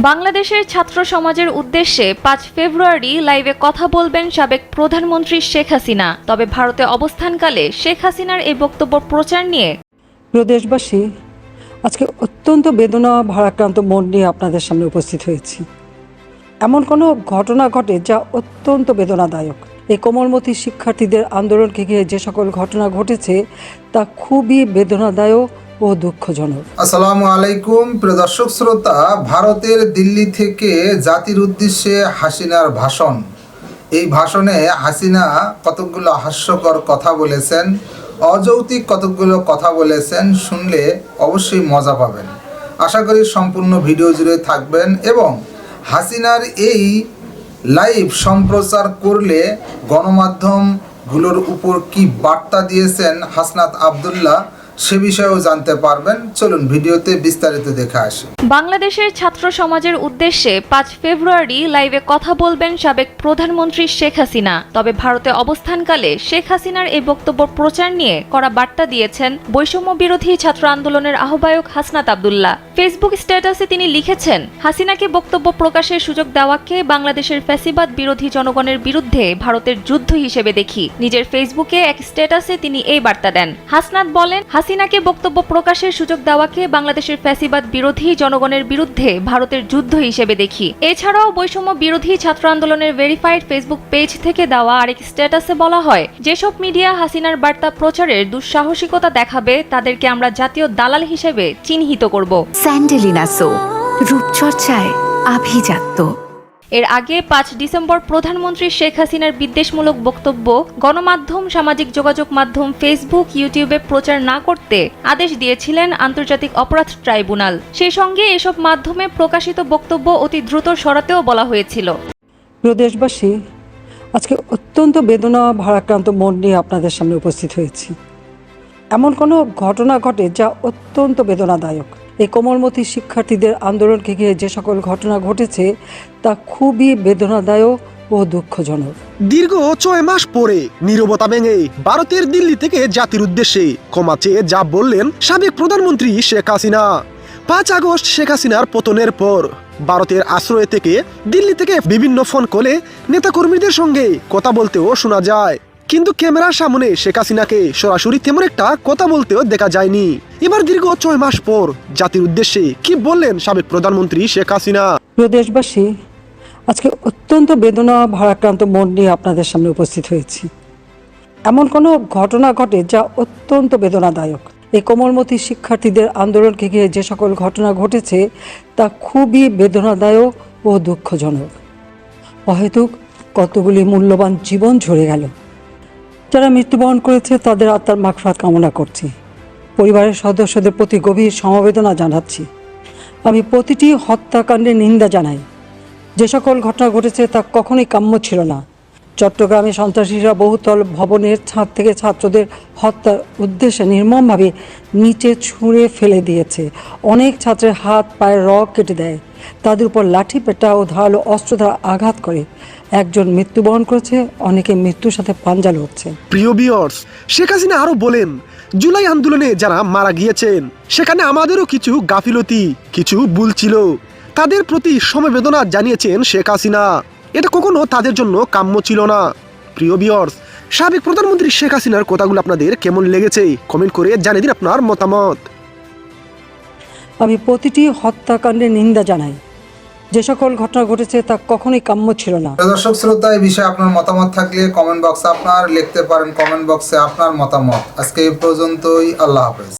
বাংলাদেশের ছাত্র সমাজের উদ্দেশ্যে ৫ ফেব্রুয়ারি লাইভে কথা বলবেন সাবেক প্রধানমন্ত্রী শেখ হাসিনা। তবে ভারতে অবস্থানকালে শেখ হাসিনার এই বক্তব্য প্রচার নিয়ে প্রিয় দেশবাসী, আজকে অত্যন্ত বেদনা ভারাক্রান্ত মন নিয়ে আপনাদের সামনে উপস্থিত হয়েছি। এমন কোনো ঘটনা ঘটে যা অত্যন্ত বেদনাদায়ক। এই কোমলমতি শিক্ষার্থীদের আন্দোলনকে ঘিরে যে সকল ঘটনা ঘটেছে তা খুবই বেদনাদায়ক ও দুঃখজনক। আসসালামু আলাইকুম প্রিয় দর্শক শ্রোতা, ভারতের দিল্লি থেকে জাতির উদ্দেশ্যে হাসিনার ভাষণ। এই ভাষণে হাসিনা কতকগুলো হাস্যকর কথা বলেছেন, অযৌক্তিক কতকগুলো কথা বলেছেন। শুনলে অবশ্যই মজা পাবেন। আশা করি সম্পূর্ণ ভিডিও জুড়ে থাকবেন এবং হাসিনার এই লাইভ সম্প্রচার করলে গণমাধ্যমগুলোর উপর কি বার্তা দিয়েছেন হাসনাত আবদুল্লাহ সে বিষয়েও জানতে পারবেন। চলুন ভিডিওতে বিস্তারিত দেখে আসি। বাংলাদেশের ছাত্র সমাজের উদ্দেশ্যে ৫ ফেব্রুয়ারি লাইভে কথা বলবেন সাবেক প্রধানমন্ত্রী শেখ হাসিনা। তবে ভারতে অবস্থানকালে শেখ হাসিনার এই বক্তব্য প্রচার নিয়ে কড়া বার্তা দিয়েছেন বৈষম্য বিরোধী ছাত্র আন্দোলনের আহ্বায়ক হাসনাত আবদুল্লাহ। ফেসবুক স্ট্যাটাসে তিনি লিখেছেন, হাসিনাকে বক্তব্য প্রকাশের সুযোগ দেওয়াকে বাংলাদেশের ফ্যাসিবাদ বিরোধী জনগণের বিরুদ্ধে ভারতের যুদ্ধ হিসেবে দেখি। নিজের ফেসবুকে এক স্ট্যাটাসে তিনি এই বার্তা দেন। হাসনাত বলেন, হাসিনাকে বক্তব্য প্রকাশের সুযোগ দেওয়াকে বাংলাদেশের ফ্যাসিবাদ বিরোধী জনগণের বিরুদ্ধে ভারতের যুদ্ধ হিসেবে দেখি। এছাড়াও বৈষম্য বিরোধী ছাত্র আন্দোলনের ভেরিফাইড ফেসবুক পেজ থেকে দেওয়া আরেক স্ট্যাটাসে বলা হয়, যেসব মিডিয়া হাসিনার বার্তা প্রচারের দুঃসাহসিকতা দেখাবে তাদেরকে আমরা জাতীয় দালাল হিসেবে চিহ্নিত করব। স্যান্ডেলিনা সো, রূপচর্চায় আভিজাত্য। এর আগে ৫ ডিসেম্বর প্রধানমন্ত্রী শেখ হাসিনার বিদ্বেষমূলক বক্তব্য গণমাধ্যম, সামাজিক যোগাযোগ মাধ্যম, ফেসবুক, ইউটিউবে প্রচার না করতে আদেশ দিয়েছিলেন আন্তর্জাতিক অপরাধ ট্রাইব্যুনাল। সেই সঙ্গে এসব মাধ্যমে প্রকাশিত বক্তব্য অতি দ্রুত সরাতেও বলা হয়েছিল। প্রিয় দেশবাসী, আজকে অত্যন্ত বেদনা ভারাক্রান্ত মন নিয়ে আপনাদের সামনে উপস্থিত হয়েছি। এমন কোনো ঘটনা ঘটে যা অত্যন্ত বেদনাদায়ক। এই কোমলমতি শিক্ষার্থীদের আন্দোলনকে ঘিরে যে সকল ঘটনা ঘটেছে তা খুবই বেদনাদায়ক ও দুঃখজনক। দীর্ঘ ৬ মাস পরে নীরবতা ভেঙে ভারতের দিল্লি থেকে জাতির উদ্দেশ্যে ক্ষমা চেয়ে যা বললেন সাবেক প্রধানমন্ত্রী শেখ হাসিনা। ৫ আগস্ট শেখ হাসিনার পতনের পর ভারতের আশ্রয় থেকে দিল্লি থেকে বিভিন্ন ফোন কলে নেতাকর্মীদের সঙ্গে কথা বলতেও শোনা যায়, কিন্তু ক্যামেরার সামনে শেখ হাসিনাকে সরাসরি তেমন একটা কথা বলতেও দেখা যায়নি। এবার দীর্ঘ ৬ মাস পর জাতির উদ্দেশ্যে কি বললেন সাবেক প্রধানমন্ত্রী শেখ হাসিনা? প্রিয় দেশবাসী, আজকে অত্যন্ত বেদনা ভারাক্রান্ত মন নিয়ে আপনাদের সামনে উপস্থিত হয়েছি। এমন কোনো ঘটনা ঘটে যা অত্যন্ত বেদনাদায়ক। এই কোমলমতি শিক্ষার্থীদের আন্দোলনকে ঘিরে যে সকল ঘটনা ঘটেছে তা খুবই বেদনাদায়ক ও দুঃখজনক। অহেতুক কতগুলি মূল্যবান জীবন ঝরে গেল। যারা মৃত্যুবরণ করেছে তাদের আত্মার মাগফিরাত কামনা করছি। পরিবারের সদস্যদের প্রতি গভীর সমবেদনা জানাচ্ছি। আমি প্রতিটি হত্যাকাণ্ডের নিন্দা জানাই। যে সকল ঘটনা ঘটেছে তা কখনোই কাম্য ছিল না। চট্টগ্রামে সন্ত্রাসীরা বহুতল ভবনের ছাদ থেকে ছাত্রদের হত্যার উদ্দেশ্যে নির্মমভাবে নিচে ছুঁড়ে ফেলে দিয়েছে। অনেক ছাত্রের হাত পায়ের রগ কেটে দেয়, তাদের উপর লাঠি পেটা ও ধারালো অস্ত্র দ্বারা আঘাত করে। একজন মৃত্যুবরণ করেছে, অনেকে মৃত্যুর সাথে পাঞ্জা লড়ছে। প্রিয় ভিউয়ার্স, শেখ হাসিনা আরো বলেন, জুলাই আন্দোলনে যারা মারা গিয়েছেন সেখানে আমাদেরও কিছু গাফিলতি, কিছু ভুল ছিল, তাদের প্রতি সমবেদনা জানিয়েছেন শেখ হাসিনা। এটা কখনো তাদের জন্য কাম্য ছিল না। প্রিয় ভিউয়ার্স, সাবেক প্রধানমন্ত্রী শেখ হাসিনার কথাগুলো আপনাদের কেমন লেগেছে কমেন্ট করে জানিয়ে দিন আপনার মতামত। আমি প্রতিটি হত্যাকাণ্ডের নিন্দা জানাই। যে সকল ঘটনা ঘটেছে তা কখনোই কাম্য ছিল না। দর্শক শ্রোতা, এই বিষয়ে আপনার মতামত থাকলে কমেন্ট বক্সে আপনার লিখতে পারেন। কমেন্ট বক্সে আপনার মতামত। আজকে এই পর্যন্তই। আল্লাহ হাফেজ।